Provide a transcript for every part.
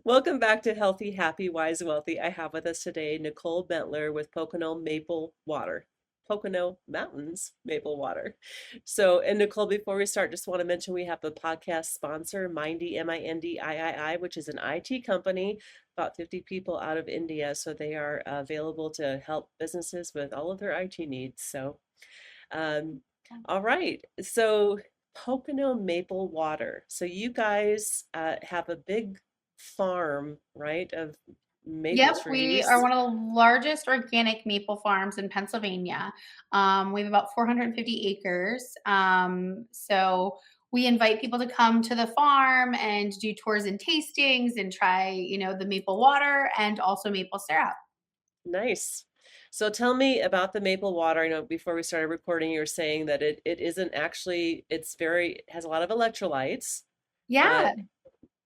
Welcome back to Healthy, Happy, Wise, Wealthy. I have with us today Nicole Bentler with Pocono Maple Water. Pocono Mountains Maple Water. So, and Nicole, before we start, just want to mention we have the podcast sponsor, Mindy, Mindii, which is an IT company, about 50 people out of India. So they are available to help businesses with all of their IT needs. So, um, all right. So Pocono Maple Water. So you guys have a big farm, right, of maple Yep, we are trees. one of the largest organic maple farms in Pennsylvania. We have about 450 acres. So we invite people to come to the farm and do tours and tastings and try, the maple water and also maple syrup. Nice. So tell me about the maple water. I know before we started recording, you were saying that it isn't actually, it's very, it has a lot of electrolytes, uh, Yeah,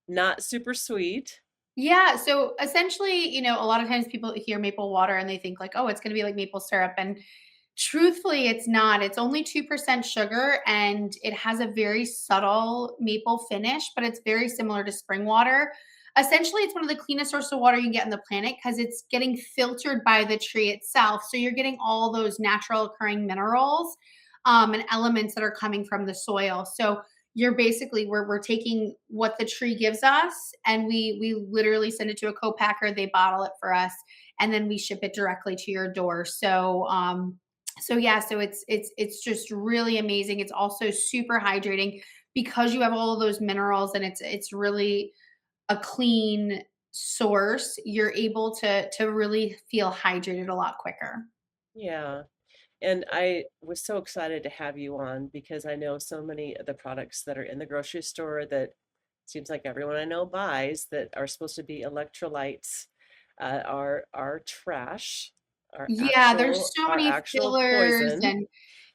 not super sweet. Yeah, so essentially, a lot of times people hear maple water and they think like, oh, it's going to be like maple syrup. And truthfully, it's not. It's only 2% sugar and it has a very subtle maple finish, but it's very similar to spring water. Essentially, it's one of the cleanest sources of water you can get on the planet because it's getting filtered by the tree itself. So you're getting all those natural occurring minerals and elements that are coming from the soil. So you're basically we're taking what the tree gives us and we literally send it to a co-packer, they bottle it for us, and then we ship it directly to your door. So yeah, so it's just really amazing. It's also super hydrating because you have all of those minerals and it's really a clean source. You're able to really feel hydrated a lot quicker. Yeah. And I was so excited to have you on because I know so many of the products that are in the grocery store that seems like everyone I know buys that are supposed to be electrolytes are trash, Yeah, there's so are many actual fillers poison. and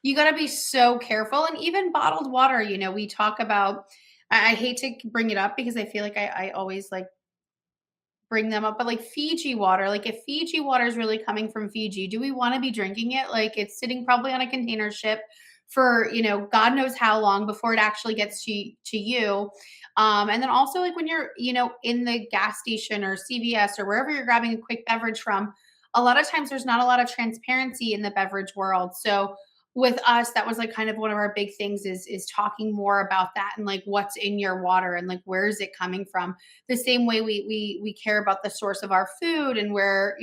you gotta be so careful. And even bottled water, we talk about I hate to bring it up because I feel like I always like bring them up, but like Fiji water, like if Fiji water is really coming from Fiji, do we want to be drinking it? Like it's sitting probably on a container ship for, God knows how long before it actually gets to you. And then also like when you're, in the gas station or CVS or wherever you're grabbing a quick beverage from, a lot of times there's not a lot of transparency in the beverage world. So with us, that was like kind of one of our big things is talking more about that and like what's in your water and like where is it coming from, the same way we care about the source of our food and where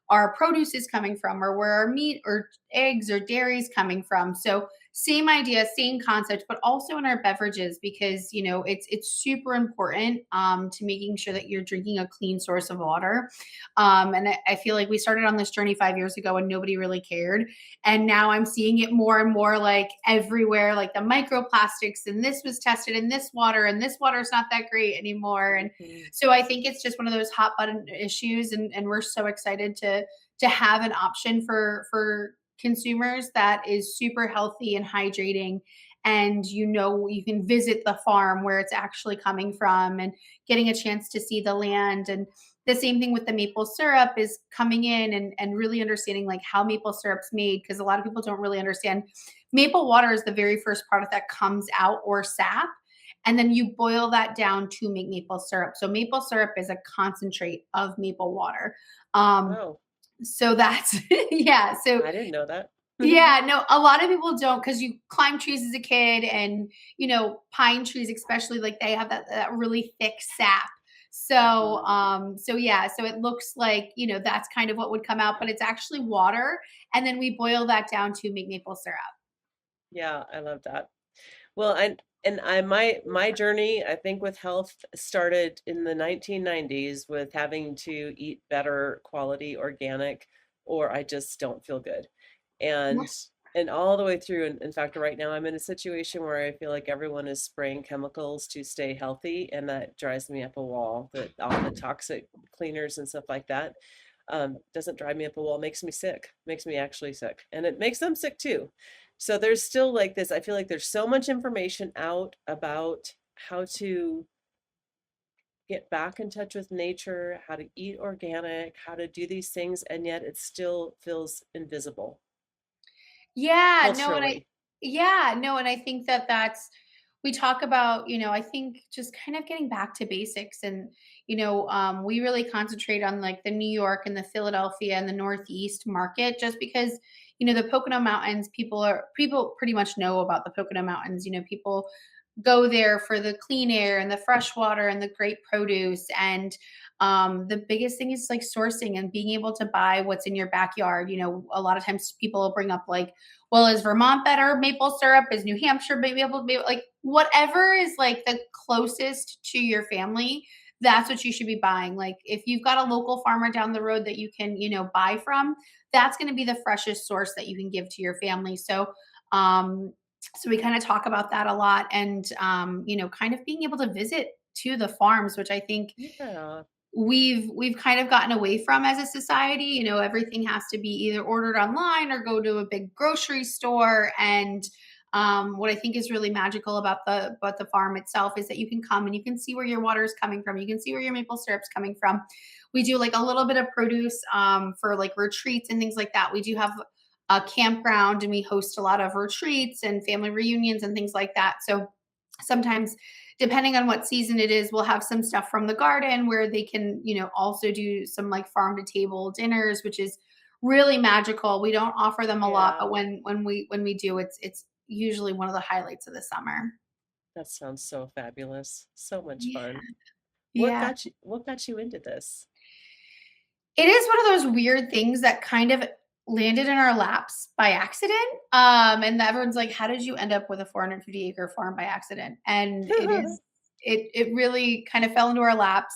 our produce is coming from or where our meat or eggs or dairy is coming from. So same idea, same concept, but also in our beverages because it's super important to making sure that you're drinking a clean source of water. And I feel like we started on this journey 5 years ago and nobody really cared, and now I'm seeing it more and more like everywhere, like the microplastics and this was tested in this water and this water is not that great anymore. And Mhm. so I think it's just one of those hot button issues. And we're so excited to have an option for consumers that is super healthy and hydrating. And you can visit the farm where it's actually coming from and getting a chance to see the land. And the same thing with the maple syrup is coming in and really understanding like how maple syrup's made because a lot of people don't really understand maple water is the very first product that comes out, or sap, and then you boil that down to make maple syrup. So maple syrup is a concentrate of maple water. Oh, So that's yeah, so I didn't know that. yeah, no, a lot of people don't because you climb trees as a kid and, pine trees especially, like, they have that really thick sap. So, Mhm. so yeah, so it looks like, that's kind of what would come out, but it's actually water, and then we boil that down to make maple syrup. Yeah, I love that. Well, and I my journey, I think with health started in the 1990s with having to eat better quality organic or I just don't feel good. Yeah. And and all the way through, in fact, right now I'm in a situation where I feel like everyone is spraying chemicals to stay healthy, and that drives me up a wall. That all the toxic cleaners and stuff like that doesn't drive me up a wall, makes me sick, makes me actually sick, and it makes them sick too. So there's still like this, I feel like there's so much information out about how to get back in touch with nature, how to eat organic, how to do these things, and yet it still feels invisible Yeah, no, and I culturally. yeah, no, and I think that that's we talk about, I think just kind of getting back to basics and, we really concentrate on like the New York and the Philadelphia and the Northeast market just because, the Pocono Mountains, people pretty much know about the Pocono Mountains. People go there for the clean air and the fresh water and the great produce. And the biggest thing is like sourcing and being able to buy what's in your backyard. A lot of times people will bring up like, well, is Vermont better maple syrup? Is New Hampshire maybe able to be like whatever is like the closest to your family? That's what you should be buying. Like if you've got a local farmer down the road that you can, buy from, that's going to be the freshest source that you can give to your family. Um, so we kind of talk about that a lot, and kind of being able to visit to the farms, which I think Yeah. we've kind of gotten away from as a society. Everything has to be either ordered online or go to a big grocery store. And what I think is really magical about the farm itself is that you can come and you can see where your water is coming from. You can see where your maple syrup's coming from. We do like a little bit of produce for like retreats and things like that. We do have a campground and we host a lot of retreats and family reunions and things like that. So sometimes, depending on what season it is, we'll have some stuff from the garden where they can, also do some like farm to table dinners, which is really magical. We don't offer them a lot, Yeah. but when we do, it's usually one of the highlights of the summer. That sounds so fabulous. So much Yeah. fun. Yeah. What got you into this? It is one of those weird things that kind of landed in our laps by accident. And everyone's like, "How did you end up with a 450-acre farm by accident?" And it really kind of fell into our laps.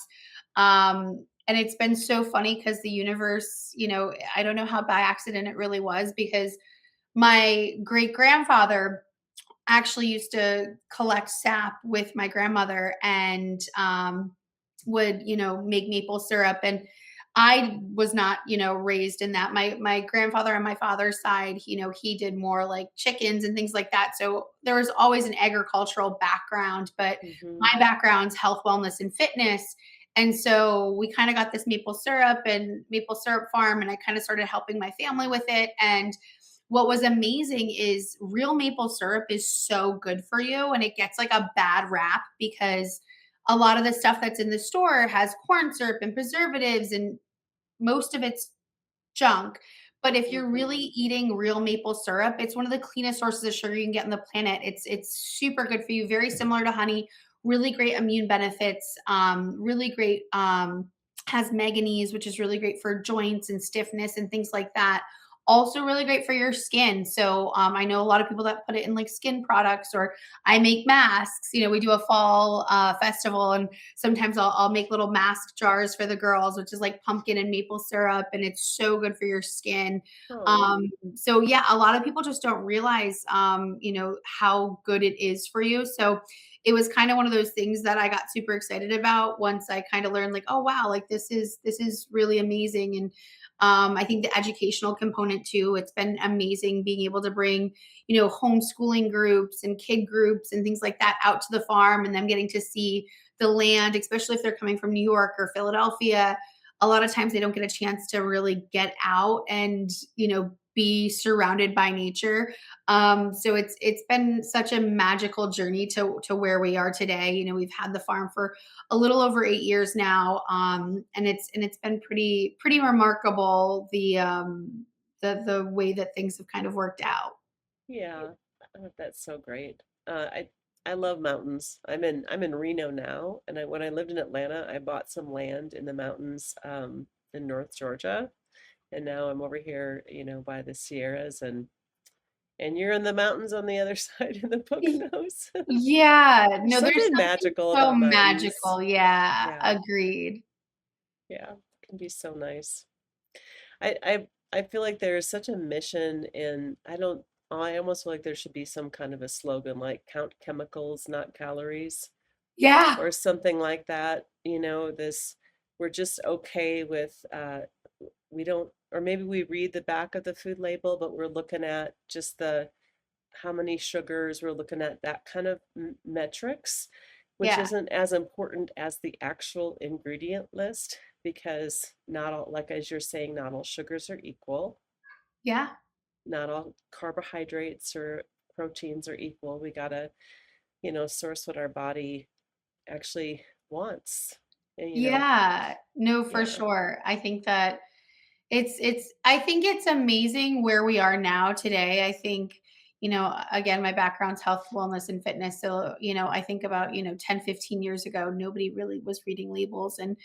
And it's been so funny because the universe, I don't know how by accident it really was, because my great grandfather actually used to collect sap with my grandmother, and would make maple syrup. And I was not raised in that. My grandfather on my father's side, he did more like chickens and things like that, so there was always an agricultural background. But Hmm. my background's health, wellness, and fitness. And so we kind of got this maple syrup farm, and I kind of started helping my family with it. And what was amazing is real maple syrup is so good for you, and it gets like a bad rap because a lot of the stuff that's in the store has corn syrup and preservatives, and most of it's junk. But if you're Hmm. really eating real maple syrup, it's one of the cleanest sources of sugar you can get on the planet. It's super good for you, very similar to honey, really great immune benefits, really great, has manganese, which is really great for joints and stiffness and things like that. Also really great for your skin. So I know a lot of people that put it in like skin products, or I make masks. We do a fall festival, and sometimes I'll make little mask jars for the girls, which is like pumpkin and maple syrup, and it's so good for your skin. Oh, So yeah, a lot of people just don't realize, how good it is for you. So it was kind of one of those things that I got super excited about once I kind of learned, like, oh wow, like this is really amazing. And I think the educational component too, it's been amazing being able to bring, homeschooling groups and kid groups and things like that out to the farm, and them getting to see the land, especially if they're coming from New York or Philadelphia. A lot of times they don't get a chance to really get out and, be surrounded by nature. So it's been such a magical journey to where we are today. We've had the farm for a little over 8 years now, and it's been pretty remarkable, the way that things have kind of worked out. yeah. That's so great. I love mountains. I'm in Reno now, and when I lived in Atlanta, I bought some land in the mountains in North Georgia, and now I'm over here, by the Sierras, and you're in the mountains on the other side in the Poconos. Yeah, There's no, there's something something magical so about mountains. magical. Yeah, Yeah, agreed. yeah, it can be so nice. I feel like there is such a mission in I almost feel like there should be some kind of a slogan like count chemicals, not calories, Yeah, or something like that. This we're just okay with we don't, or maybe we read the back of the food label, but we're looking at just the how many sugars, we're looking at that kind of metrics, which yeah, isn't as important as the actual ingredient list, because not all, like as you're saying, not all sugars are equal, yeah. not all carbohydrates or proteins are equal. We gotta, source what our body actually wants. And, Yeah. No, for yeah. sure. I think that I think it's amazing where we are now today. I think, again, my background's health, wellness, and fitness. So, I think about, 10, 15 years ago, nobody really was reading labels. And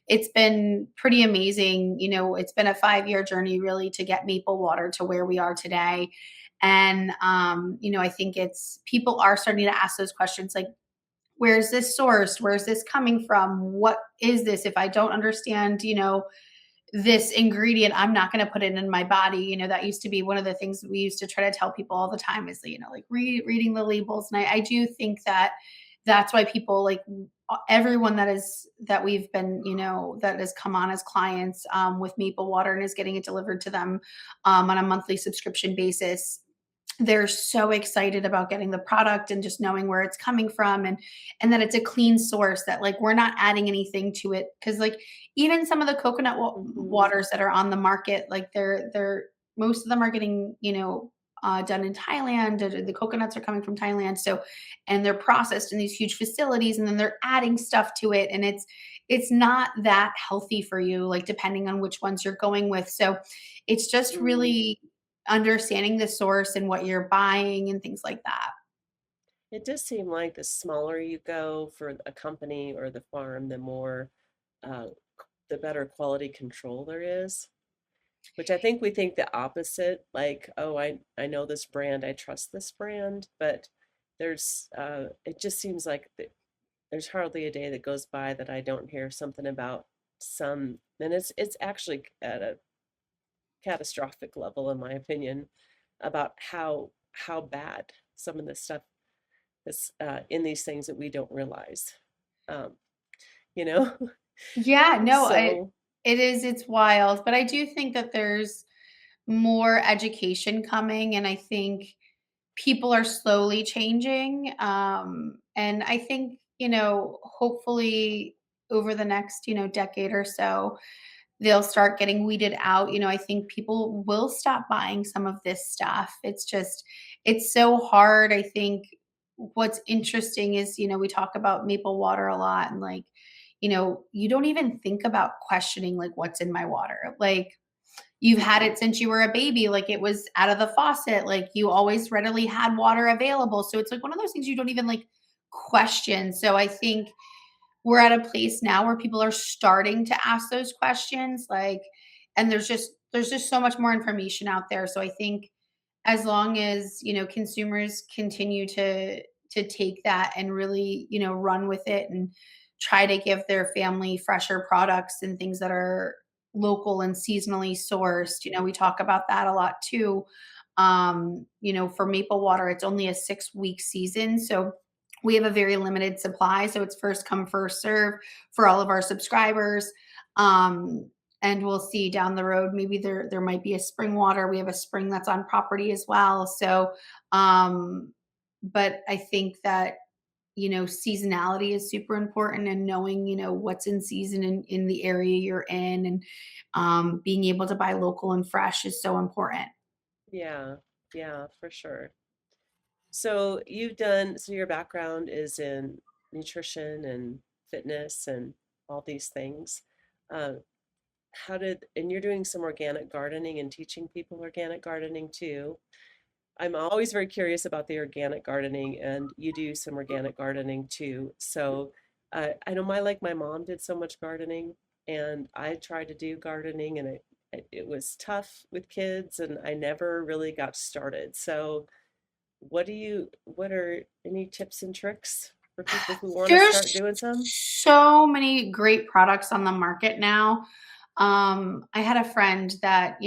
it's been pretty amazing. It's been a 5-year journey really to get maple water to where we are today. And, I think it's people are starting to ask those questions like, where's this sourced? Where's this coming from? What is this? If I don't understand, this ingredient, I'm not going to put it in my body. That used to be one of the things we used to try to tell people all the time is, like reading the labels. And I do think that that's why people like everyone that we've been, that has come on as clients with maple water and is getting it delivered to them on a monthly subscription basis, they're so excited about getting the product and just knowing where it's coming from, and that it's a clean source, that like we're not adding anything to it, because like even some of the coconut Hmm. waters that are on the market, like they're most of them are getting, done in Thailand. The coconuts are coming from Thailand, so and they're processed in these huge facilities, and then they're adding stuff to it, and it's not that healthy for you, like depending on which ones you're going with. So it's just Mm. really understanding the source and what you're buying and things like that. It does seem like the smaller you go for a company or the farm, the more, uh, the better quality control there is. Which I think we think the opposite, like, oh, I know this brand, I trust this brand, but it just seems like there's hardly a day that goes by that I don't hear something about and it's actually at a catastrophic level, in my opinion, about how bad some of this stuff is in these things that we don't realize, um, you know? Yeah, no, So, it's wild, but I do think that there's more education coming, and I think people are slowly changing. And I think, hopefully over the next, decade or so, they'll start getting weeded out. I think people will stop buying some of this stuff. It's so hard. I think what's interesting is, we talk about maple water a lot, and like, you don't even think about questioning like what's in my water. Like you've had mm-mm. it since you were a baby, like it was out of the faucet, like you always readily had water available. So it's like one of those things you don't even like question. So I think we're at a place now where people are starting to ask those questions, like, and there's just so much more information out there. So I think as long as, consumers continue to take that and really, run with it and try to give their family fresher products and things that are local and seasonally sourced. We talk about that a lot too. For maple water, it's only a 6-week season. So we have a very limited supply. So it's first come, first serve for all of our subscribers. Um, and we'll see down the road, maybe there might be a spring water. We have a spring that's on property as well. So um, but I think that, seasonality is super important, and knowing, what's in season in the area you're in, and being able to buy local and fresh is so important. Yeah, yeah, for sure. So your background is in nutrition and fitness and all these things. Uh, and you're doing some organic gardening and teaching people organic gardening too. I'm always very curious about the organic gardening, and you do some organic gardening too. So, I know my mom did so much gardening, and I tried to do gardening, and it was tough with kids, and I never really got started. So, what are any tips and tricks for people who want to start There's doing some? so many great products on the market now. I had a friend that,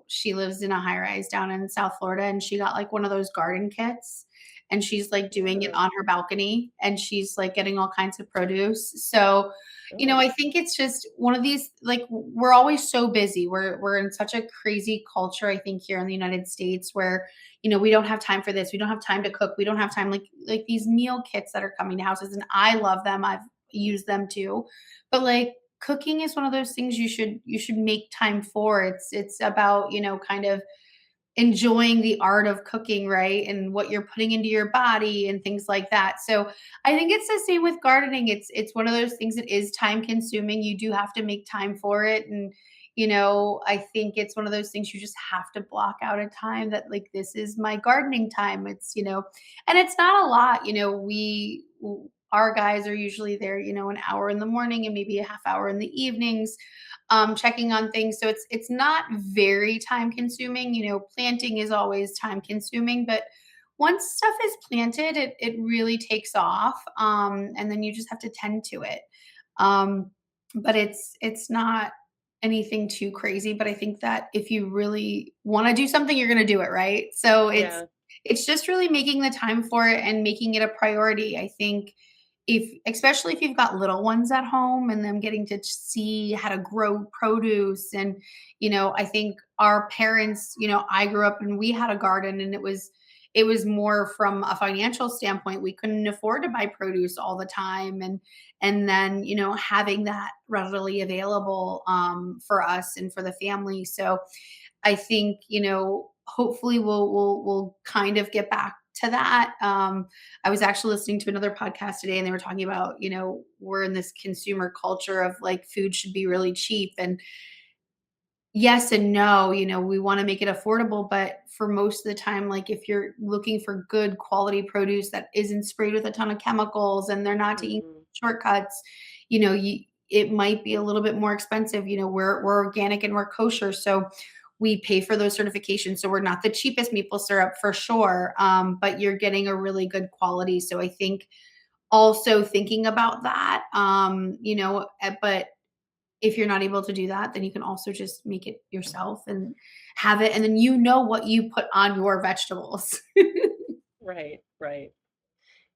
she lives in a high rise down in South Florida, and she got like one of those garden kits, and she's like doing it Uh, on her balcony, and she's like getting all kinds of produce. So, oh, I think it's just one of these, like we're always so busy. We're in such a crazy culture, I think, here in the United States, where, we don't have time for this. We don't have time to cook. We don't have time, like these meal kits that are coming to houses, and I love them. I've used them too. But like cooking is one of those things you should make time for. It's about, kind of enjoying the art of cooking, right? And what you're putting into your body and things like that. So I think it's the same with gardening. It's one of those things that is time consuming. You do have to make time for it. And I think it's one of those things you just have to block out a time that like this is my gardening time. And it's not a lot. We our guys are usually there, an hour in the morning and maybe a half hour in the evenings, checking on things. So it's not very time consuming. Planting is always time consuming, but once stuff is planted, it really takes off. And then you just have to tend to it. But it's not anything too crazy. But I think that if you really want to do something, you're going to do it, right? So it's Yeah. it's just really making the time for it and making it a priority. I think if especially if you've got little ones at home and them getting to see how to grow produce. And I think our parents, I grew up and we had a garden, and it was more from a financial standpoint. We couldn't afford to buy produce all the time, and then having that readily available, for us and for the family. So I think, hopefully we'll kind of get back to that. I was actually listening to another podcast today, and they were talking about, we're in this consumer culture of like food should be really cheap. And yes and no, we want to make it affordable, but for most of the time, like if you're looking for good quality produce that isn't sprayed with a ton of chemicals and they're not taking Hmm. shortcuts, it might be a little bit more expensive. We're organic and we're kosher, so we pay for those certifications. So we're not the cheapest maple syrup for sure, but you're getting a really good quality. So I think also thinking about that, but if you're not able to do that, then you can also just make it yourself and have it, and then what you put on your vegetables. Right, right.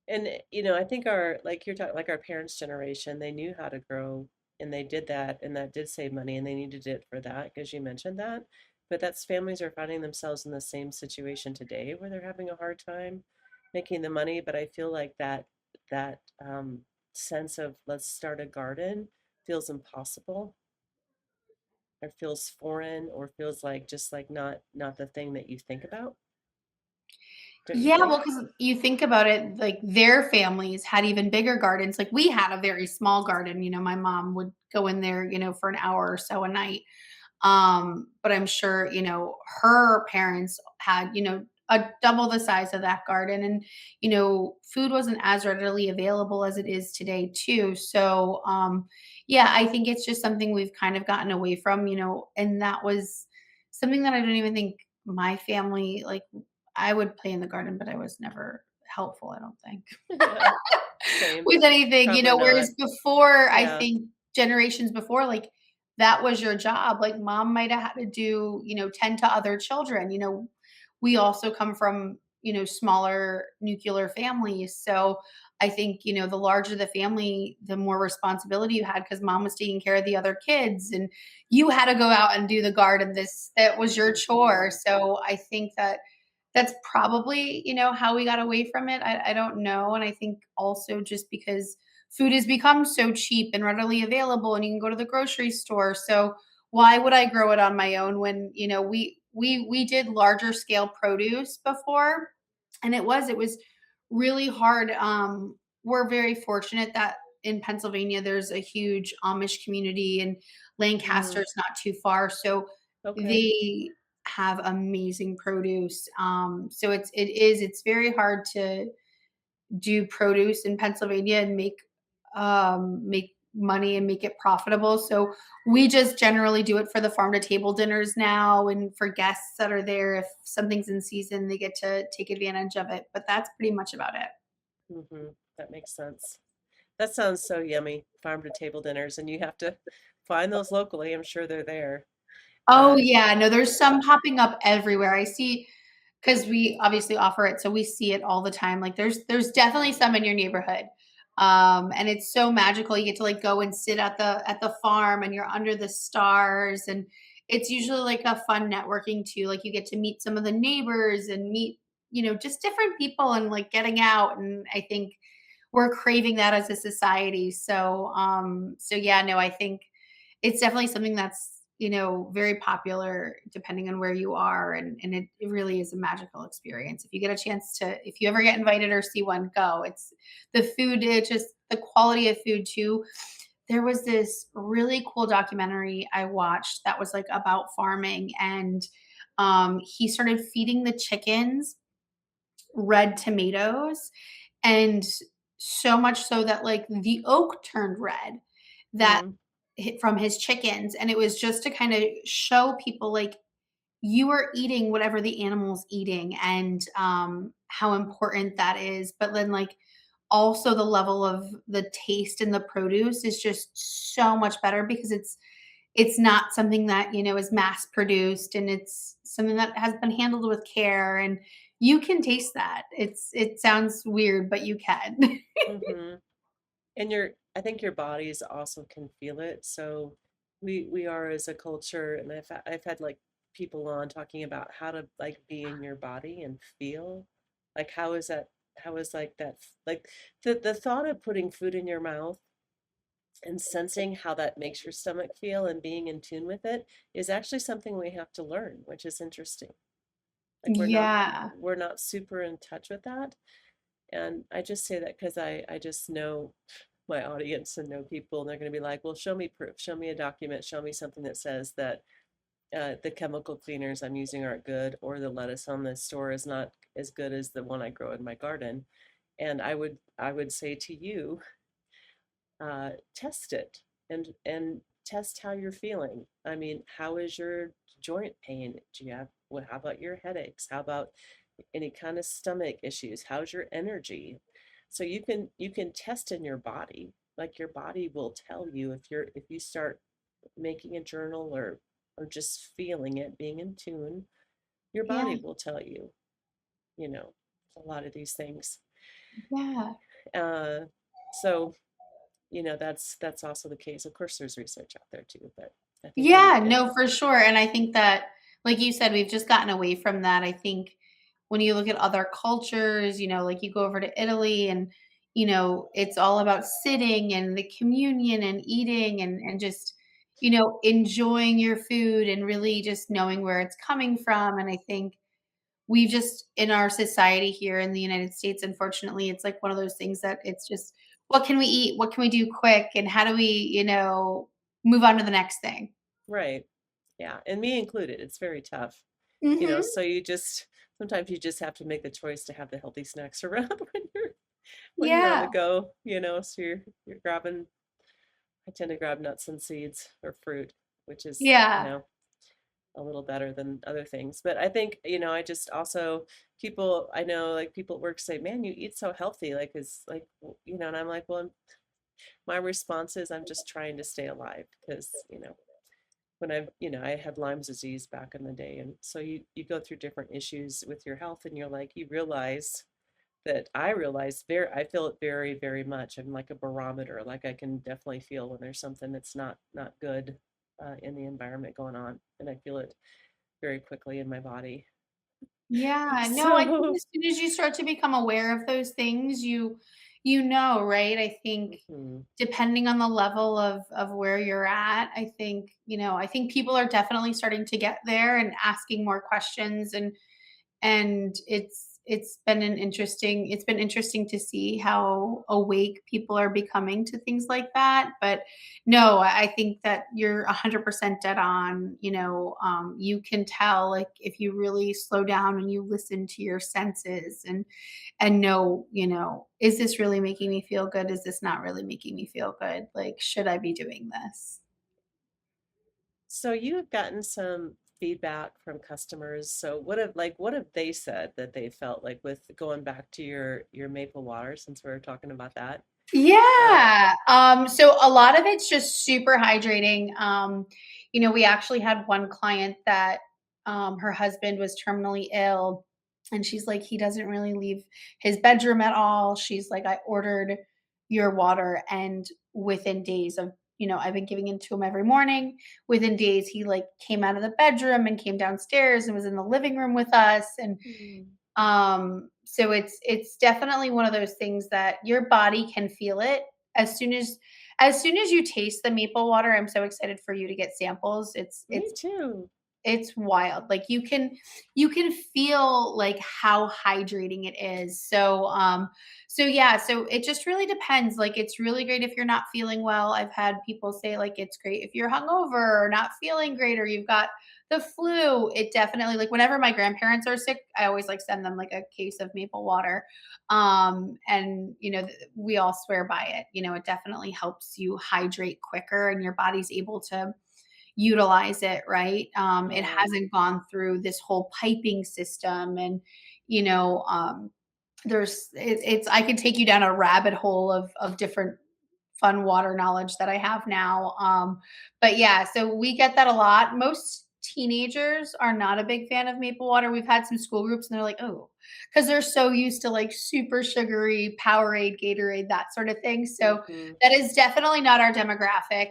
And I think like you're talking, like our parents' generation, they knew how to grow and they did that, and that did save money, and they needed it for that because you mentioned that. But that's families are finding themselves in the same situation today where they're having a hard time making the money. But I feel like that sense of let's start a garden feels impossible, or feels foreign, or feels like just like not the thing that you think about, don't you Yeah, well, think? because you think about it, like their families had even bigger gardens. Like we had a very small garden. My mom would go in there, for an hour or so a night. But I'm sure, her parents had, a double the size of that garden. And, food wasn't as readily available as it is today too. So, yeah, I think it's just something we've kind of gotten away from, and that was something that I don't even think my family, like I would play in the garden, but I was never helpful, I don't think. Same. With anything, Probably not. whereas before, I Yeah. think generations before, like, that was your job. Like, mom might have had to do, tend to other children. We also come from, smaller nuclear families. So I think, the larger the family, the more responsibility you had because mom was taking care of the other kids and you had to go out and do the garden. That was your chore. Hmm. So I think that's probably, how we got away from it. I don't know. And I think also just because food has become so cheap and readily available and you can go to the grocery store. So why would I grow it on my own when, we did larger scale produce before, and it was really hard. We're very fortunate that in Pennsylvania there's a huge Amish community, and Mm, Lancaster's not too far. So okay. they have amazing produce. So it's very hard to do produce in Pennsylvania and make money and make it profitable. So we just generally do it for the farm to table dinners now, and for guests that are there. If something's in season, they get to take advantage of it. But that's pretty much about it. Hmm. That makes sense. That sounds so yummy, farm to table dinners, and you have to find those locally. I'm sure they're there. Oh Uh, yeah, no, there's some popping up everywhere. I see because we obviously offer it, so we see it all the time. Like there's definitely some in your neighborhood. And it's so magical. You get to like go and sit at the farm and you're under the stars, and it's usually like a fun networking too. Like you get to meet some of the neighbors and meet, just different people and like getting out. And I think we're craving that as a society. So yeah, no, I think it's definitely something that's very popular depending on where you are. And it really is a magical experience. If you get a chance if you ever get invited or see one, go. It's the food, it just, the quality of food too. There was this really cool documentary I watched that was like about farming, and he started feeding the chickens red tomatoes, and so much so that like the oak turned red, that Mm, from his chickens. And it was just to kind of show people like you are eating whatever the animal's eating, and how important that is. But then like also the level of the taste in the produce is just so much better because it's not something that, is mass produced, and it's something that has been handled with care, and you can taste that. It sounds weird, but you can. mm-hmm. And I think your bodies also can feel it. So we are as a culture, and I've had like people on talking about how to like be in your body and feel. Like how is like like the thought of putting food in your mouth and sensing how that makes your stomach feel and being in tune with it is actually something we have to learn, which is interesting. Like Yeah. we're not super in touch with that. And I just say that because I just know my audience and know people, and they're going to be like, well, show me proof, show me a document, show me something that says that the chemical cleaners I'm using aren't good, or the lettuce on the store is not as good as the one I grow in my garden. And I would say to you, test it and test how you're feeling. I mean, how is your joint pain? Do you have, well, how about your headaches? How about any kind of stomach issues? How's your energy? So you can test in your body. Like your body will tell you if you start making a journal or just feeling it, being in tune, your Yeah. body will tell you, you know, a lot of these things. Yeah. Uh, so that's also the case. Of course, there's research out there too, but I think Yeah, no, for sure. And I think that, like you said, we've just gotten away from that. I think when you look at other cultures, like you go over to Italy, and, it's all about sitting and the communion and eating, and just, enjoying your food and really just knowing where it's coming from. And I think we just, in our society here in the United States, unfortunately, it's like one of those things that it's just, what can we eat? What can we do quick? And how do we, move on to the next thing? right. Yeah, and me included. It's very tough. Mhm. So you just sometimes you just have to make the choice to have the healthy snacks around when you're on the Yeah. go, so you're grabbing I tend to grab nuts and seeds or fruit, which is, Yeah. a little better than other things. But I think, I just also people I know like people at work say, "Man, you eat so healthy." Like is like, and I'm like, "Well, my response is I'm just trying to stay alive because, when I had Lyme's disease back in the day, and so you go through different issues with your health, and you're like you realize that I realize I feel it very, very much. I'm like a barometer. Like I can definitely feel when there's something that's not good in the environment going on, and I feel it very quickly in my body. Yeah. No, I think So, as soon as you start to become aware of those things, right? I think mhm. depending on the level of where you're at, I think people are definitely starting to get there and asking more questions, and it's been interesting to see how awake people are becoming to things like that. But no, I think that you're 100% dead on. You can tell, like, if you really slow down and you listen to your senses, and know, is this really making me feel good? Is this not really making me feel good? Like, should I be doing this? So you have gotten some feedback from customers. So what have they said that they felt like with going back to your maple water since we were talking about that? Uh, Yeah. So a lot of it's just super hydrating. We actually had one client that her husband was terminally ill, and she's like, he doesn't really leave his bedroom at all. She's like, I ordered your water, and within days of, I've been giving it to him every morning. Within days, he like came out of the bedroom and came downstairs and was in the living room with us. And mm, so it's definitely one of those things that your body can feel it as soon as as soon as you taste the maple water, I'm so excited for you to get samples. Me too. It's wild. Like you can feel like how hydrating it is. So yeah, so it just really depends. Like it's really great if you're not feeling well. I've had people say like it's great if you're hungover or not feeling great or you've got the flu. It definitely like whenever my grandparents are sick, I always like send them like a case of maple water. And we all swear by it. It definitely helps you hydrate quicker and your body's able to utilize it, right? It Oh, hasn't gone through this whole piping system and, you know, it's I could take you down a rabbit hole of different fun water knowledge that I have now. But yeah, so we get that a lot. Most teenagers are not a big fan of maple water. We've had some school groups and they're like, oh, because they're so used to like super sugary Powerade, Gatorade, that sort of thing. So hmm. that is definitely not our demographic.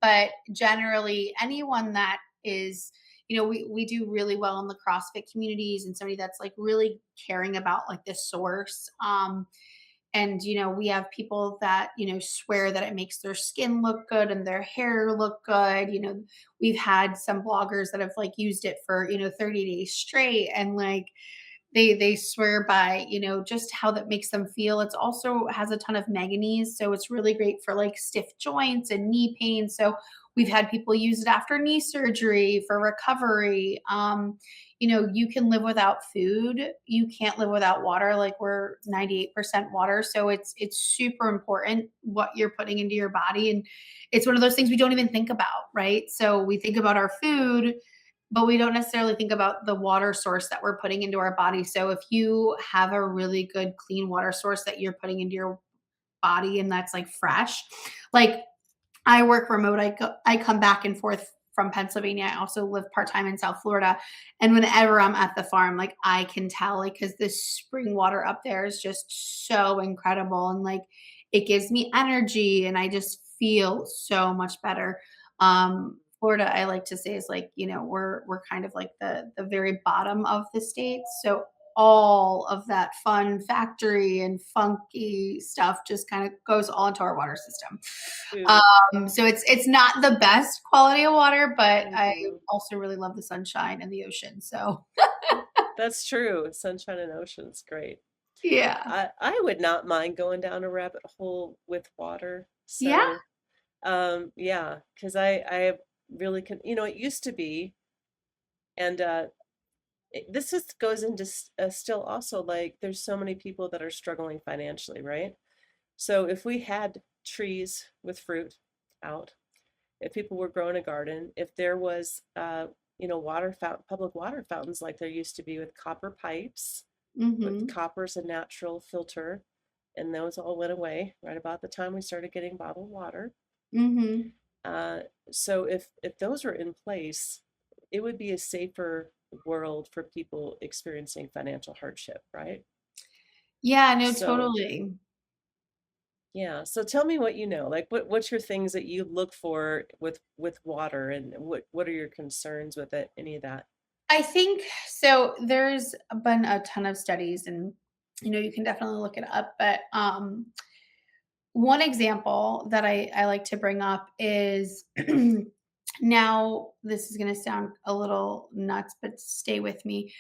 But generally, anyone that is, we do really well in the CrossFit communities and somebody that's like really caring about like the source. And we have people that swear that it makes their skin look good and their hair look good. We've had some bloggers that have like used it for 30 days straight and like they swear by just how that makes them feel. It's also has a ton of manganese, so it's really great for like stiff joints and knee pain. So we've had people use it after knee surgery for recovery. You can live without food, you can't live without water. Like we're 98% water, so it's super important what you're putting into your body. And it's one of those things we don't even think about, right? So we think about our food, but we don't necessarily think about the water source that we're putting into our body. So if you have a really good clean water source that you're putting into your body and that's like fresh, like I work remote, I come back and forth from Pennsylvania. I also live part-time in South Florida. And whenever I'm at the farm, like I can tell like cuz this spring water up there is just so incredible and like it gives me energy and I just feel so much better. Florida, I like to say is like, we're kind of like the very bottom of the states. So all of that fun factory and funky stuff just kind of goes all into our water system. Ooh, So it's not the best quality of water, but I mhm. also really love the sunshine and the ocean. So That's true. Sunshine and ocean's great. yeah. I would not mind going down a rabbit hole with water. Yeah. So, yeah, because I really can, it used to be, and this just goes into still also like there's so many people that are struggling financially, right? So if we had trees with fruit out, if people were growing a garden, if there was, water fountain, public water fountains like there used to be with copper pipes, with Mhm. copper's a natural filter, and those all went away right about the time we started getting bottled water. Mhm. Uh, so if those were in place, it would be a safer world for people experiencing financial hardship, right? Yeah, no, So totally. yeah, so tell me what you know. Like what's your things that you look for with water and what are your concerns with it, any of that? I think so there's been a ton of studies and you can definitely look it up, but one example that I like to bring up is now this is going to sound a little nuts, but stay with me.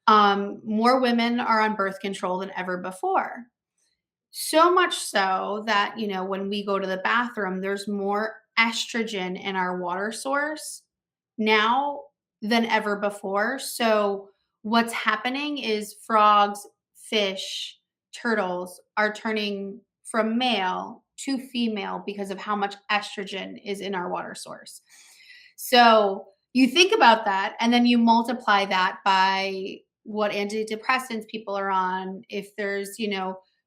More women are on birth control than ever before. So much so that, when we go to the bathroom, there's more estrogen in our water source now than ever before. So, what's happening is frogs, fish, turtles are turning from male to female because of how much estrogen is in our water source. So, you think about that and then you multiply that by what antidepressants people are on. If there's,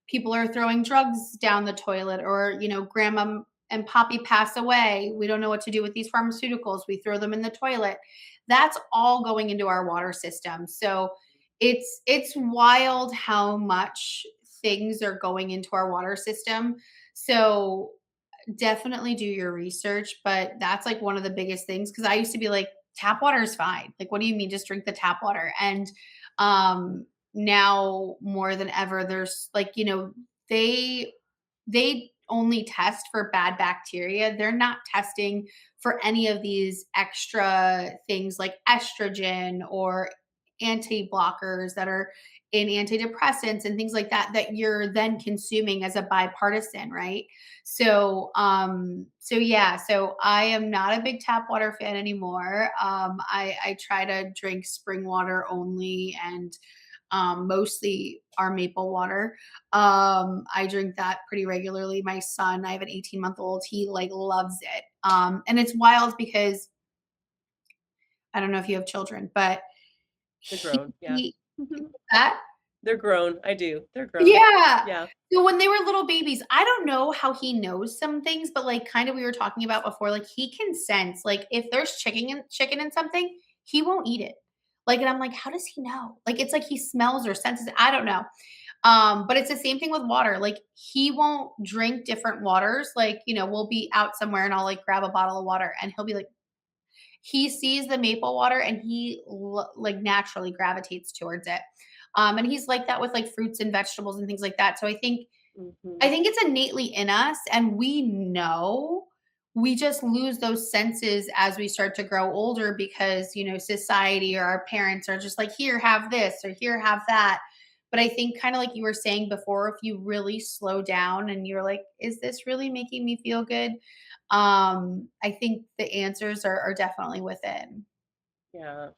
people are throwing drugs down the toilet or grandma and poppy pass away, we don't know what to do with these pharmaceuticals, we throw them in the toilet. That's all going into our water system. So it's wild how much things are going into our water system. So definitely do your research, but that's like one of the biggest things because I used to be like tap water is fine, like what do you mean just drink the tap water? And now more than ever there's like they only test for bad bacteria. They're not testing for any of these extra things like estrogen or anti-blockers that are in antidepressants and things like that that you're then consuming as a bipartisan, right? So yeah, so I am not a big tap water fan anymore. I try to drink spring water only, and mostly our maple water. I drink that pretty regularly. My son, I have an 18-month-old, he like loves it. And it's wild because I don't know if you have children, but They're grown. Yeah. he that They're grown. I do. They're grown. yeah. Yeah. So when they were little babies, I don't know how he knows some things, but like kind of we were talking about before, like he can sense like if there's chicken in something, he won't eat it. Like, and I'm like, how does he know? Like it's like he smells or senses it. I don't know. But it's the same thing with water. Like he won't drink different waters. Like, we'll be out somewhere and I'll like grab a bottle of water and he'll be like, he sees the maple water and he like naturally gravitates towards it. And he's like that with like fruits and vegetables and things like that. So I think Hmm. I think it's innately in us and we know. We just lose those senses as we start to grow older because, society or our parents are just like, here, have this or here, have that. But I think kind of like you were saying before, if you really slow down and you're like, is this really making me feel good? I think the answers are definitely within. Yeah.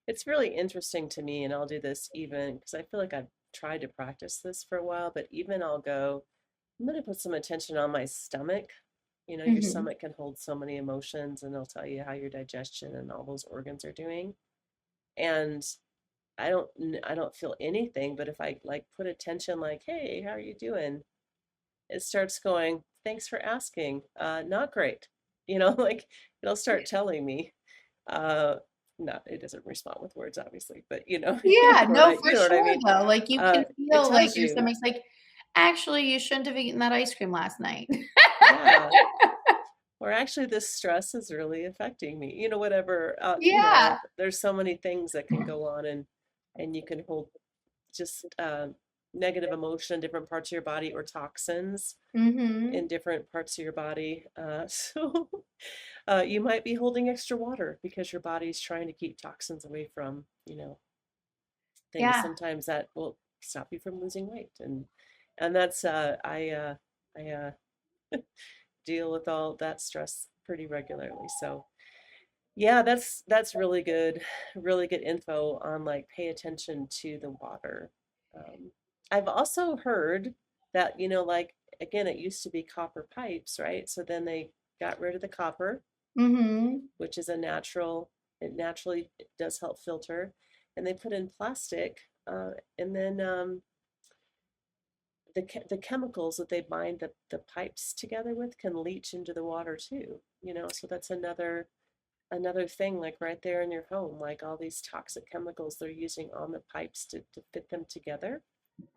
It's really interesting to me, and I'll do this even because I feel like I've tried to practice this for a while, but even I'll go, I'm going to put some attention on my stomach. Your Hmm. stomach can hold so many emotions, and they'll tell you how your digestion and all those organs are doing. And I don't feel anything, but if I like put attention, like, hey, how are you doing? It starts going, thanks for asking. Not great. Like it'll start telling me. Uh, not it doesn't respond with words, obviously, but you Yeah, know what no, I for you know what I sure mean. though. Like you can It feel like tells your you, stomach's like, actually, you shouldn't have eaten that ice cream last night. yeah, or actually this stress is really affecting me. Whatever. Yeah. There's so many things that can go on, and you can hold just negative emotion in different parts of your body or toxins in Mhm. different parts of your body. So you might be holding extra water because your body's trying to keep toxins away from, things. Yeah. Sometimes that will stop you from losing weight. And that's I deal with all that stress pretty regularly. So yeah, that's really good info on like pay attention to the water. I've also heard that, like again, it used to be copper pipes, right? So then they got rid of the copper, Mhm. which is it naturally it does help filter, and they put in plastic, and then the chemicals that they bind the pipes together with can leach into the water too. So that's another thing, like right there in your home, like all these toxic chemicals they're using on the pipes to fit them together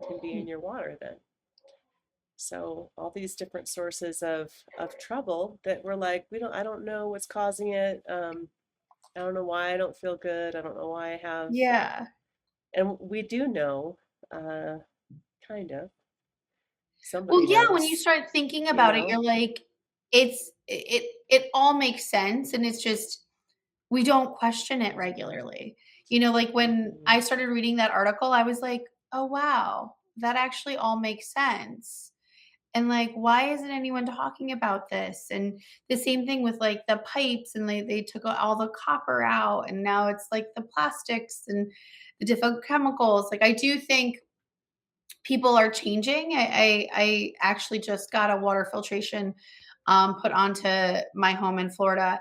can be in your water then. So all these different sources of trouble that we're like, I don't know what's causing it. I don't know why I don't feel good. I don't know why I have, Yeah. and we do know, uh, kind of. Well, Somebody yeah, when you knows, start thinking you about it, know. you're like, it all makes sense, and it's just we don't question it regularly. Like when Mhm. I started reading that article, I was like, "Oh, wow, that actually all makes sense." And like, why isn't anyone talking about this? And the same thing with like the pipes, and they took all the copper out, and now it's like the plastics and the different chemicals. Like, I do think people are changing. I actually just got a water filtration put onto my home in Florida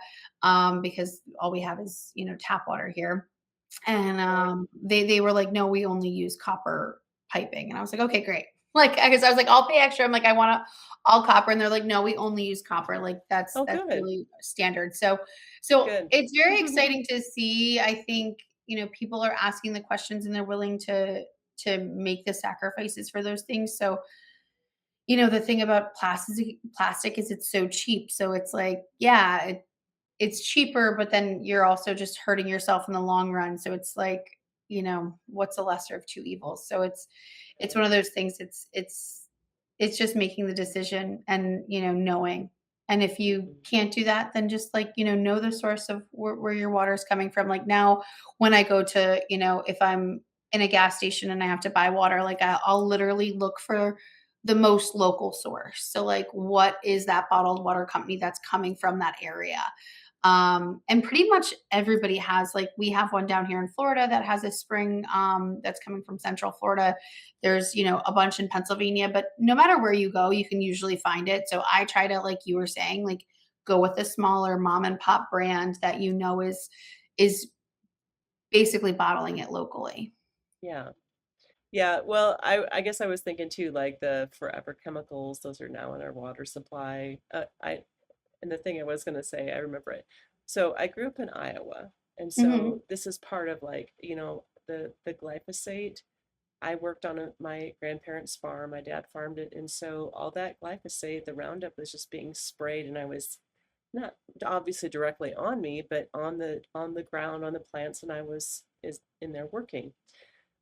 because all we have is tap water here, and Right. they were like, no, we only use copper piping, and I was like, okay, great. Like, because I was like, I'll pay extra. I'm like, I want to all copper, and they're like, no, we only use copper. Like Oh, that's good, really standard. So good. it's very exciting to see. I think people are asking the questions and they're willing to make the sacrifices for those things. So the thing about plastic is it's so cheap. So it's like, yeah, it's cheaper, but then you're also just hurting yourself in the long run. So it's like, what's the lesser of two evils? So it's one Right. of those things. It's it's just making the decision and, knowing. And if you Mhm. can't do that, then just like, know the source of where your water is coming from. Like now, when I go to, if I'm in a gas station and I have to buy water, like I'll literally look for the most local source. So, like, what is that bottled water company that's coming from that area? And pretty much everybody has, like, we have one down here in Florida that has a spring that's coming from Central Florida. There's, a bunch in Pennsylvania, but no matter where you go, you can usually find it. So I try to, like you were saying, like go with a smaller mom and pop brand that is basically bottling it locally. Yeah. Yeah, well, I guess I was thinking too, like the forever chemicals, those are now in our water supply. And the thing I was gonna say, I remember it. So I grew up in Iowa, and Hmm. so this is part of like, the glyphosate. I worked on my grandparents' farm. My dad farmed it, and so all that glyphosate, the Roundup was just being sprayed, and I was not obviously directly on me, but on the ground, on the plants, and I was is in there working.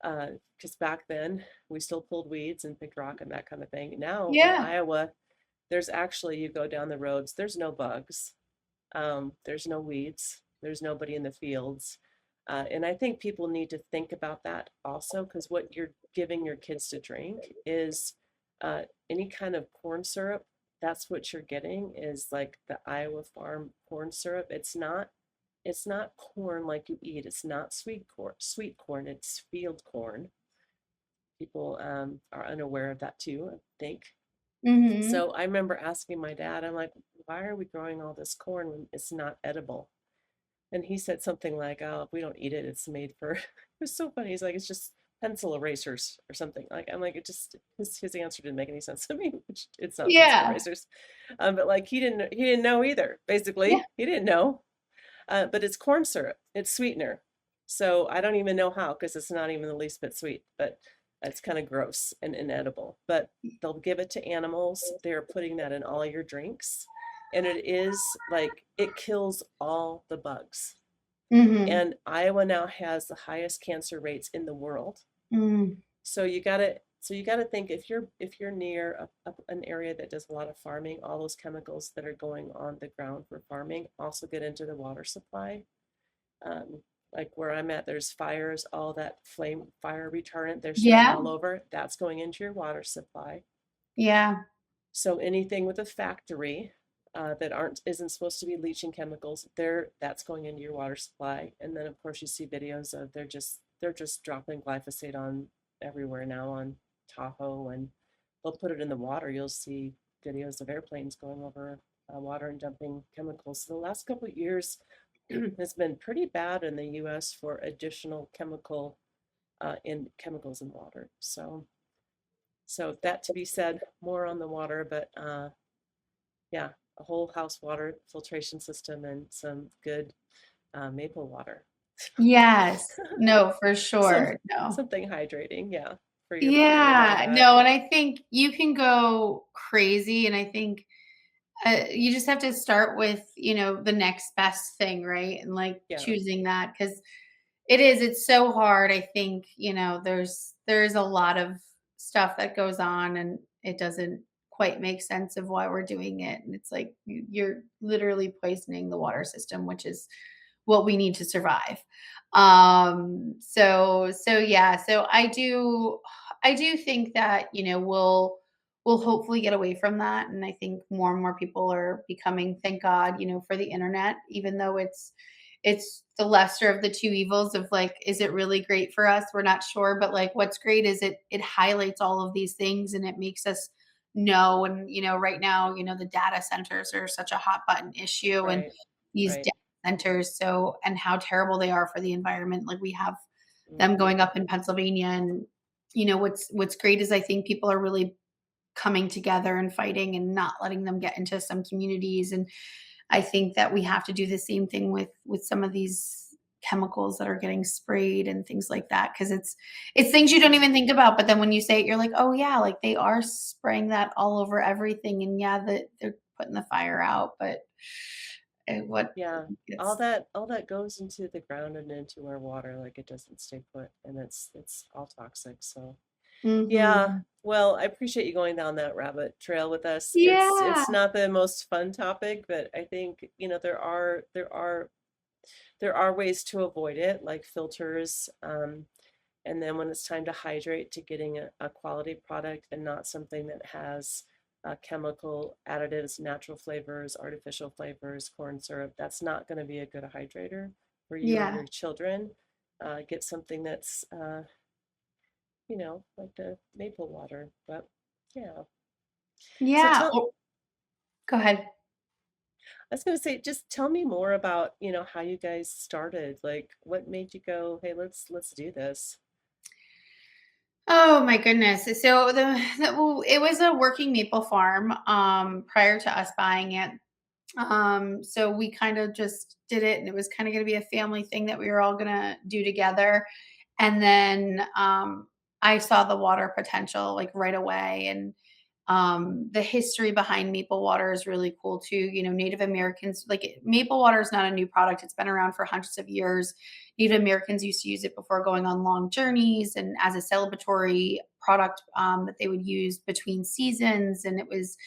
Because back then we still pulled weeds and picked rock and that kind of thing. Now in Yeah. Iowa, there's actually, you go down the roads, there's no bugs, there's no weeds, there's nobody in the fields. And I think people need to think about that also, because what you're giving your kids to drink is uh, any kind of corn syrup. That's what you're getting is like the Iowa farm corn syrup. It's not corn like you eat. It's not sweet corn, it's field corn. People are unaware of that too, I think. Hmm. So I remember asking my dad, I'm like, why are we growing all this corn when it's not edible? And he said something like, oh, we don't eat it. It's made for, it was so funny. He's like, it's just pencil erasers or something. Like, I'm like, it just, his answer didn't make any sense to me, which it's not pencil Yeah. erasers. But like, he didn't know either, Yeah. basically. He didn't know. But it's corn syrup, it's sweetener. So I don't even know how, because it's not even the least bit sweet, but it's kind of gross and inedible. But they'll give it to animals. They're putting that in all your drinks. And it is like, it kills all the bugs. Hmm. And Iowa now has the highest cancer rates in the world. Mm. So you gotta think, if you're near an area that does a lot of farming, all those chemicals that are going on the ground for farming also get into the water supply. Um, like where I'm at, there's fires, all that flame fire retardant, they're spraying Yeah. all over. That's going into your water supply. Yeah. So anything with a factory that aren't isn't supposed to be leaching chemicals, that's going into your water supply. And then of course you see videos of they're just dropping glyphosate on everywhere now on Tahoe, and they'll put it in the water. You'll see videos of airplanes going over water and dumping chemicals. So the last couple of years has been pretty bad in the U.S. for additional in chemicals in water. So that to be said, more on the water, but yeah, a whole house water filtration system and some good maple water. Yes. No, for Some sure. No. something hydrating, yeah, for your Yeah. habitat. No, and I think you can go crazy, and I think you just have to start with, the next best thing, right? And like Yeah, choosing that, because it's so hard. I think, there's a lot of stuff that goes on, and it doesn't quite make sense of why we're doing it. And it's like you're literally poisoning the water system, which is what we need to survive. So yeah, so I do think that, we'll hopefully get away from that. And I think more and more people are becoming, thank God, for the internet, even though it's the lesser of the two evils of, like, is it really great for us? We're not sure, but like what's great is it highlights all of these things, and it makes us know. And right now, the data centers are such a hot button issue, and right, these right. data centers, so, and how terrible they are for the environment. Like we have them Hmm. going up in Pennsylvania, and what's great is I think people are really coming together and fighting and not letting them get into some communities. And I think that we have to do the same thing with some of these chemicals that are getting sprayed and things like that, because it's things you don't even think about, but then when you say it, you're like, oh yeah, like they are spraying that all over everything. And yeah, that they're putting the fire out, but what Yeah, all it's that all that goes into the ground and into our water, like it doesn't stay put, and it's all toxic. So Yeah. Mhm. Well, I appreciate you going down that rabbit trail with us. Yeah. It's not the most fun topic, but I think, there are ways to avoid it, like filters. And then when it's time to hydrate, to getting a quality product and not something that has chemical additives, natural flavors, artificial flavors, corn syrup. That's not going to be a good hydrator for you or Yeah. your children. Get something that's, like the maple water. But yeah. So Yeah. tell, Oh, go ahead. I was going to say, just tell me more about, how you guys started. Like, what made you go, hey, let's do this. Oh my goodness. So well, it was a working maple farm prior to us buying it. So we kind of just did it, and it was kind of going to be a family thing that we were all going to do together. And then I saw the water potential like right away, and the history behind maple water is really cool too. Native Americans, like maple water is not a new product. It's been around for hundreds of years. Native Americans used to use it before going on long journeys and as a celebratory product that they would use between seasons. And it was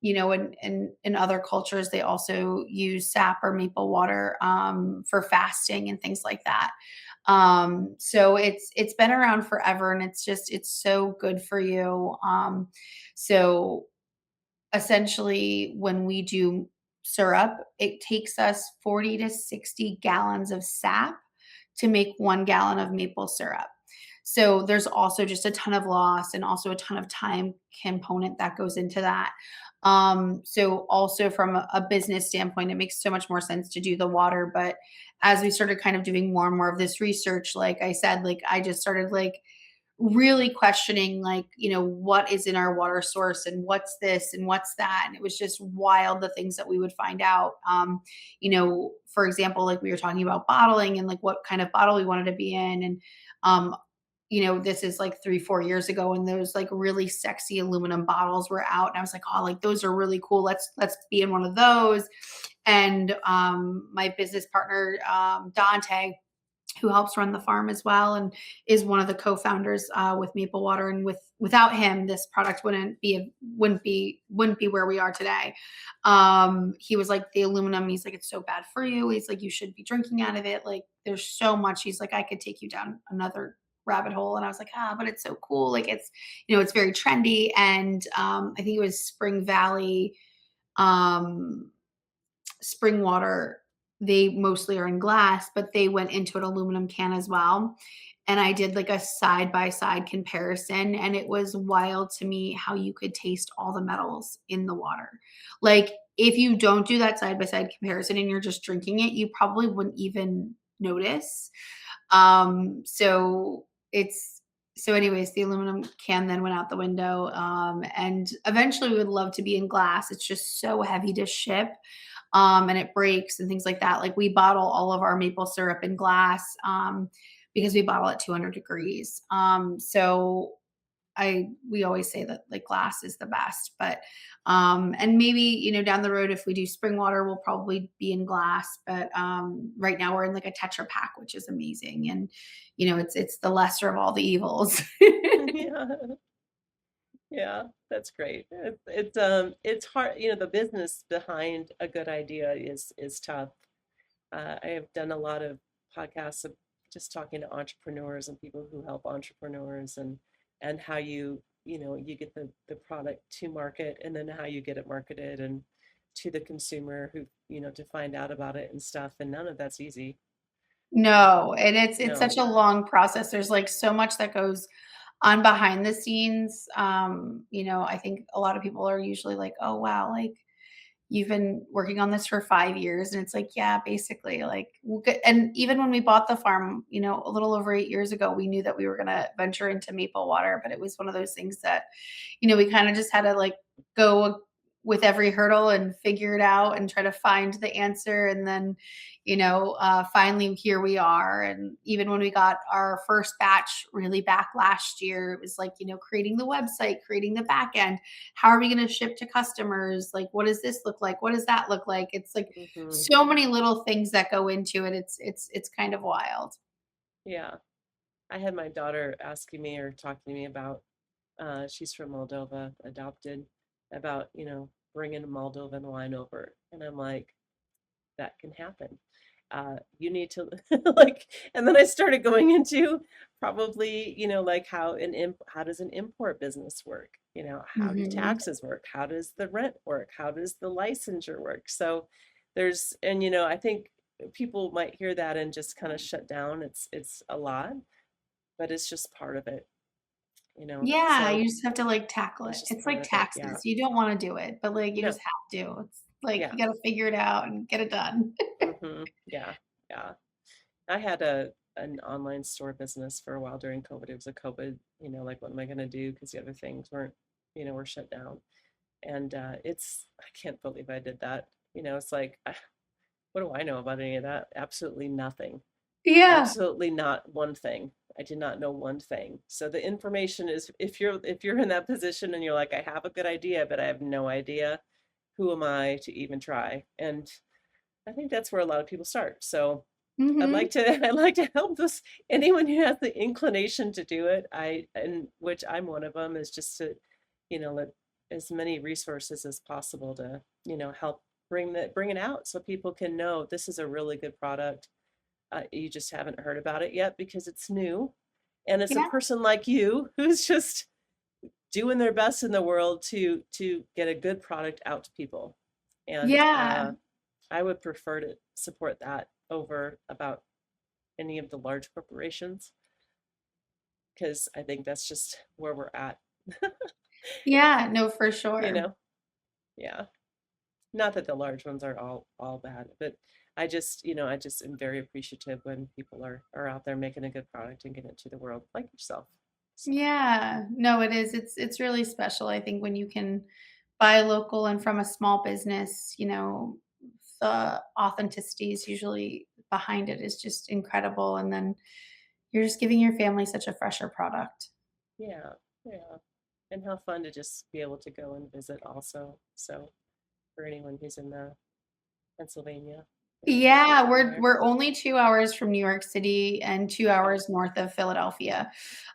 in other cultures, they also use sap or maple water for fasting and things like that. So it's been around forever, and it's so good for you. So essentially, when we do syrup, it takes us 40 to 60 gallons of sap to make 1 gallon of maple syrup. So there's also just a ton of loss and also a ton of time component that goes into that. So also from a business standpoint, it makes so much more sense to do the water. But as we started kind of doing more and more of this research, like I said, like I just started like really questioning like what is in our water source and what's this and what's that, and it was just wild the things that we would find out. For example, like we were talking about bottling and like what kind of bottle we wanted to be in, and um this is like 3-4 years ago, and those like really sexy aluminum bottles were out, and I was like, oh, like those are really cool, let's be in one of those. And my business partner, Dante, who helps run the farm as well and is one of the co-founders with Maple Water. And without him, this product wouldn't be where we are today. He was like, the aluminum. He's like, it's so bad for you. He's like, you should be drinking out of it. Like, there's so much. He's like, I could take you down another rabbit hole. And I was like, but it's so cool. Like, it's very trendy. And I think it was Spring Valley. Um, Spring water, they mostly are in glass, but they went into an aluminum can as well. And I did like a side by side comparison, and it was wild to me how you could taste all the metals in the water. Like, if you don't do that side by side comparison and you're just drinking it, you probably wouldn't even notice. So it's so anyways, the aluminum can then went out the window. And eventually we would love to be in glass. It's just so heavy to ship. And it breaks and things like that. Like, we bottle all of our maple syrup in glass because we bottle at 200 degrees. So we always say that like glass is the best, but and maybe down the road, if we do spring water, we'll probably be in glass. But right now we're in like a Tetra Pak, which is amazing, and it's the lesser of all the evils. Yeah. Yeah, that's great. It's hard, the business behind a good idea is tough. I have done a lot of podcasts of just talking to entrepreneurs and people who help entrepreneurs, and how you get the product to market, and then how you get it marketed and to the consumer who, to find out about it and stuff. And none of that's easy. No, and it's such No. a long process. There's like so much that goes on behind the scenes. I think a lot of people are usually like, "Oh wow, like you've been working on this for 5 years." And it's like, yeah, basically like and even when we bought the farm, a little over 8 years ago, we knew that we were going to venture into maple water, but it was one of those things that we kind of just had to like go with every hurdle and figure it out and try to find the answer. And then, finally here we are. And even when we got our first batch really back last year, it was like, creating the website, creating the back end. How are we going to ship to customers? Like, what does this look like? What does that look like? It's like Hmm. so many little things that go into it. It's kind of wild. Yeah. I had my daughter asking me or talking to me about, she's from Moldova, adopted, about, bringing Moldovan wine over. And I'm like, that can happen. You need to like, and then I started going into probably, like how does an import business work? How do Hmm. taxes work? How does the rent work? How does the licensure work? So and I think people might hear that and just kind of shut down. It's a lot, but it's just part of it. Yeah, So you just have to like tackle it's it. just It's part like of it. Yeah. taxes. You don't want to do it, but like you No. just have to. It's like Yeah. you got to figure it out and get it done. Yeah. Yeah. I had an online store business for a while during COVID. It was a COVID, like what am I going to do? Because the other things were shut down. And I can't believe I did that. It's like, what do I know about any of that? Absolutely nothing. Yeah. Absolutely not one thing. I did not know one thing. So the information is, if you're in that position and you're like, I have a good idea, but I have no idea, who am I to even try? And I think that's where a lot of people start. So I'd Hmm. like to I'd like to help this anyone who has the inclination to do it. And which I'm one of them, is just to, let as many resources as possible to, help bring it out so people can know this is a really good product. You just haven't heard about it yet because it's new. And it's a Yeah. person like you who's just doing their best in the world to get a good product out to people. And Yeah. I would prefer to support that over about any of the large corporations because I think that's just where we're at. Yeah. No, for you sure. know, yeah. Not that the large ones are all bad, but I just am very appreciative when people are out there making a good product and getting it to the world, like yourself. So Yeah. No, it is. It's really special, I think, when you can buy local and from a small business, the authenticity is usually behind it is just incredible. And then you're just giving your family such a fresher product. yeah, yeah, and how fun to just be able to go and visit also. So for anyone who's in the Pennsylvania area Yeah, we're there. we're only 2 hours from New York City and 2 Okay. hours north of Philadelphia.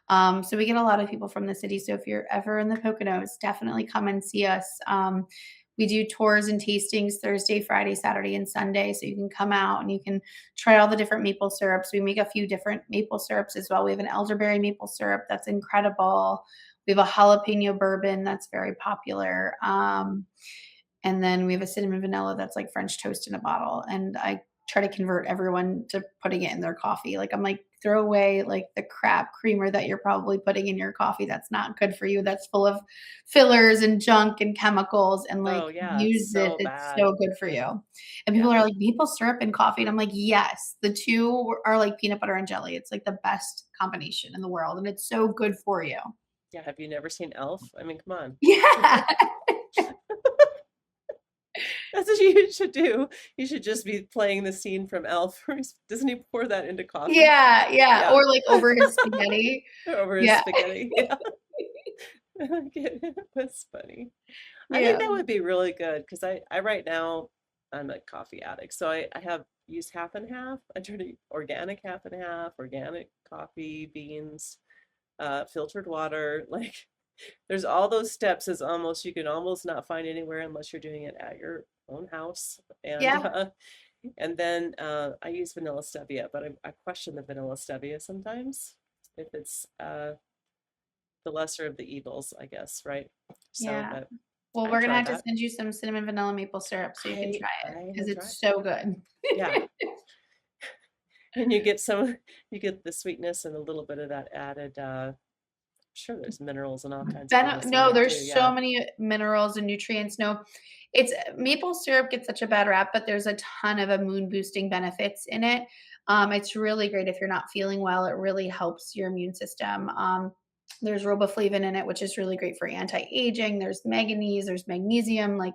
So we get a lot of people from the city. So if you're ever in the Poconos, definitely come and see us. We do tours and tastings Thursday, Friday, Saturday, and Sunday. So you can come out and you can try all the different maple syrups. We make a few different maple syrups as well. We have an elderberry maple syrup that's incredible. We have a jalapeno bourbon that's very popular. And then we have a cinnamon vanilla that's like French toast in a bottle. And I try to convert everyone to putting it in their coffee. Like I'm like, throw away like the crap creamer that you're probably putting in your coffee that's not good for you. That's full of fillers and junk and chemicals and like Oh yeah, use it. so It's bad. so good for you. And people are Yeah. like maple syrup and coffee. And I'm like, yes, the two are like peanut butter and jelly. It's like the best combination in the world. And it's so good for you. Yeah. Have you never seen Elf? I mean, come on. Yeah. That's what you should do. You should just be playing the scene from Elf. Doesn't he pour that into coffee? Yeah, yeah, Yeah. or, like, over his spaghetti. Over his Yeah. spaghetti. Yeah. That's funny. I think Yeah. that would be really good because I right now I'm a coffee addict. So I have used half and half. I try to organic half and half, organic coffee, beans, filtered water. Like there's all those steps is almost you can almost not find anywhere unless you're doing it at your own house. And Yeah, then I use vanilla stevia, but I question the vanilla stevia sometimes if it's the lesser of the evils, I guess, right? So, yeah. but Well, I've we're gonna tried have to that. send you some cinnamon vanilla maple syrup so you can try it I because have tried. it's so good. Yeah, and you get you get the sweetness and a little bit of that added. Sure, there's minerals and all kinds of goodness in No, there too. there's so Yeah. many minerals and nutrients. No, it's maple syrup gets such a bad rap, but there's a ton of immune boosting benefits in it. It's really great if you're not feeling well. It really helps your immune system. There's riboflavin in it, which is really great for anti-aging. There's manganese, there's magnesium. Like,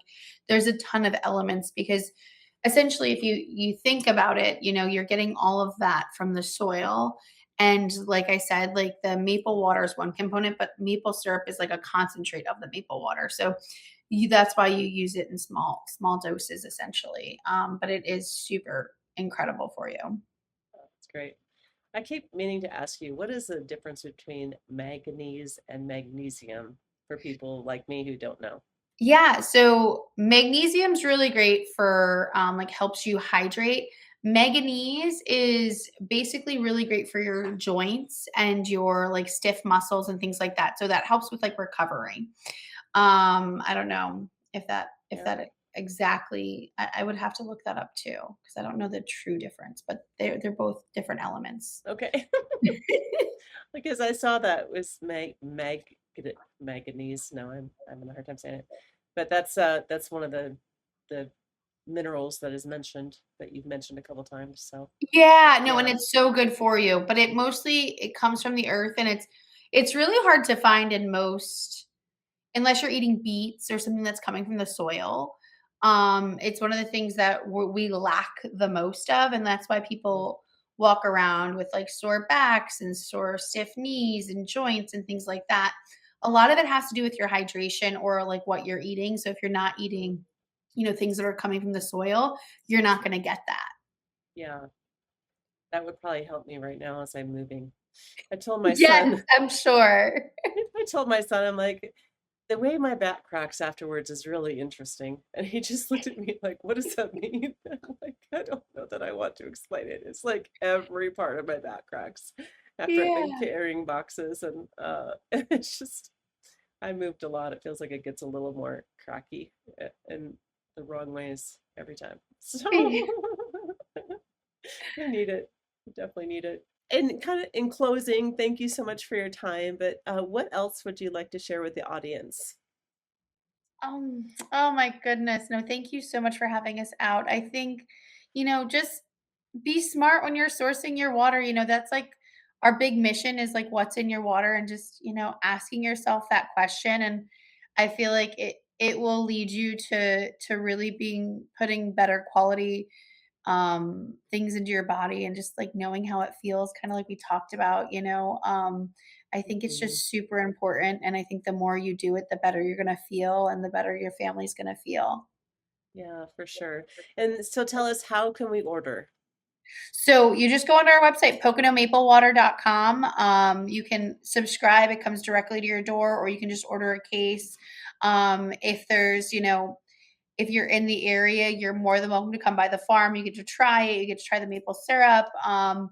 there's a ton of elements because essentially, if you think about it, you're getting all of that from the soil. And like I said, like the maple water is one component, but maple syrup is like a concentrate of the maple water. So that's why you use it in small doses, essentially. But it is super incredible for you. That's great. I keep meaning to ask you, what is the difference between manganese and magnesium for people like me who don't know? Yeah, so magnesium's really great for like helps you hydrate. Manganese is basically really great for your joints and your like stiff muscles and things like that. So that helps with like recovery. I don't know if Yeah. that exactly. I would have to look that up too because I don't know the true difference, but they're both different elements. Okay. Because I saw that was manganese. No, I'm having a hard time saying it. But that's one of the minerals that is mentioned that you've mentioned a couple times. So Yeah, no, and yeah. it's so good for you, but it comes from the earth and it's really hard to find in most unless you're eating beets or something that's coming from the soil. It's one of the things that we lack the most of, and that's why Mhm. people walk around with like sore backs and sore stiff knees and joints and things like that. A lot of it has to do with your hydration or like what you're eating. So if you're not eating, things that are coming from the soil, you're not going to get that. Yeah, that would probably help me right now as I'm moving. I told my Yes, son, I'm sure. I told my son, I'm like, the way my back cracks afterwards is really interesting. And he just looked at me like, what does that mean? I'm like, I don't know that I want to explain it. It's like every part of my back cracks after I've been Yeah. carrying boxes and it's just I moved a lot. It feels like it gets a little more cracky in the wrong ways every time. So I need it. I definitely need it. And kind of in closing, thank you so much for your time. But what else would you like to share with the audience? Oh my goodness. No, thank you so much for having us out. I think, just be smart when you're sourcing your water. That's like our big mission is like what's in your water and just, asking yourself that question. And I feel like it will lead you to really being putting better quality things into your body and just like knowing how it feels, kind of like we talked about, I think it's Mhm. just super important. And I think the more you do it, the better you're going to feel and the better your family's going to feel. Yeah, for sure. And so tell us, how can we order? So you just go onto our website, poconomaplewater.com. You can subscribe, it comes directly to your door, or you can just order a case. If there's, if you're in the area, you're more than welcome to come by the farm. You get to try it. You get to try the maple syrup. And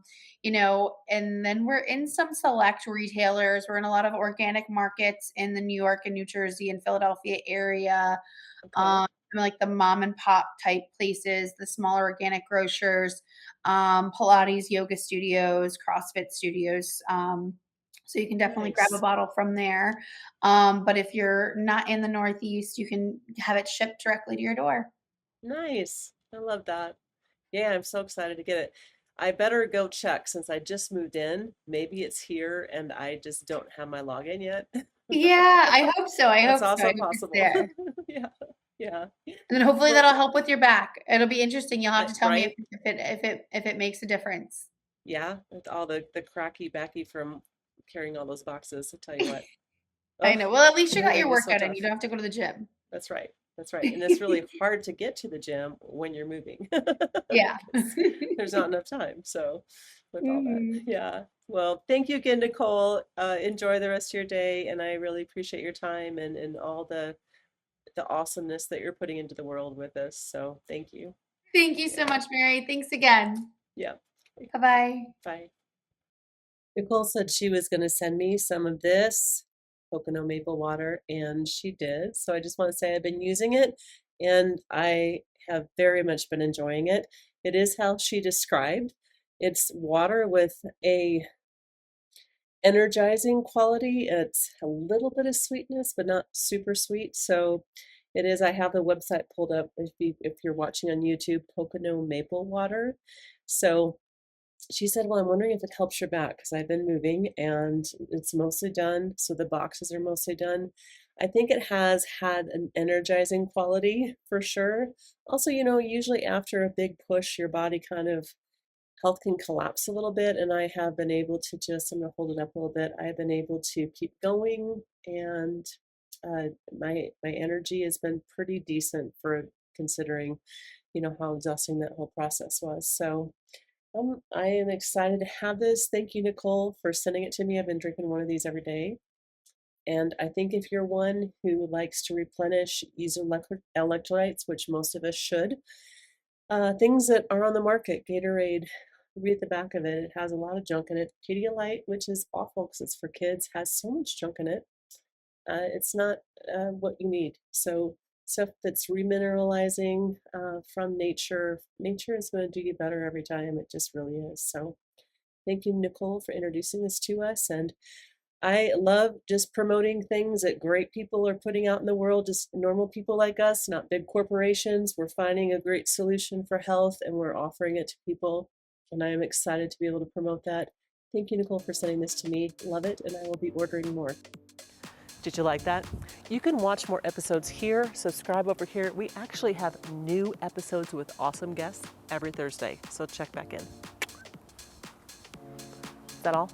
then we're in some select retailers. We're in a lot of organic markets in the New York and New Jersey and Philadelphia area. Okay. Like the mom and pop type places, the smaller organic grocers, Pilates yoga studios, CrossFit studios. So you can definitely grab a Nice. bottle from there. But if you're not in the Northeast, you can have it shipped directly to your door. Nice. I love that. Yeah, I'm so excited to get it. I better go check since I just moved in. Maybe it's here and I just don't have my login yet. Yeah, I hope so. I That's hope so. I also hope it's possible. there. Yeah. Yeah. And then hopefully Well, that'll help with your back. It'll be interesting. You'll have to tell me right? if it makes a difference. Yeah, with all the cracky backy from carrying all those boxes. I tell you what. I Oh, know. Well, at least you got moving your is so workout in. You tough. don't have to go to the gym. That's right. That's right. And it's really hard to get to the gym when you're moving Yeah. because there's not enough time. So, with all that, Mhm. yeah. Well, thank you again, Nicole. Enjoy the rest of your day, and I really appreciate your time and all the awesomeness that you're putting into the world with us. So, thank you. Thank you so Yeah. much, Mary. Thanks again. Yeah. Okay, Bye-bye. bye. Nicole said she was going to send me some of this Pocono maple water, and she did. So I just want to say I've been using it, and I have very much been enjoying it. It is how she described. It's water with a energizing quality. It's a little bit of sweetness, but not super sweet. So it is. I have the website pulled up if you're watching on YouTube, Pocono Maple Water. So she said, well, I'm wondering if it helps your back because I've been moving and it's mostly done. So the boxes are mostly done. I think it has had an energizing quality for sure. Also, usually after a big push, your body kind of health can collapse a little bit. And I have been able to I'm going to hold it up a little bit. I've been able to keep going and my energy has been pretty decent for considering, how exhausting that whole process was. So I am excited to have this. Thank you, Nicole, for sending it to me. I've been drinking one of these every day. And I think if you're one who likes to replenish, use electrolytes, which most of us should, things that are on the market, Gatorade, read the back of it. It has a lot of junk in it. Pedialyte, which is awful because it's for kids, has so much junk in it. It's not what you need. So stuff that's remineralizing from nature, nature is going to do you better every time. It just really is. So thank you, Nicole, for introducing this to us. And I love just promoting things that great people are putting out in the world, just normal people like us, not big corporations. We're finding a great solution for health and we're offering it to people. And I am excited to be able to promote that. Thank you, Nicole, for sending this to me. Love it, and I will be ordering more. Did you like that? You can watch more episodes here, subscribe over here. We actually have new episodes with awesome guests every Thursday, so check back in. Is that all?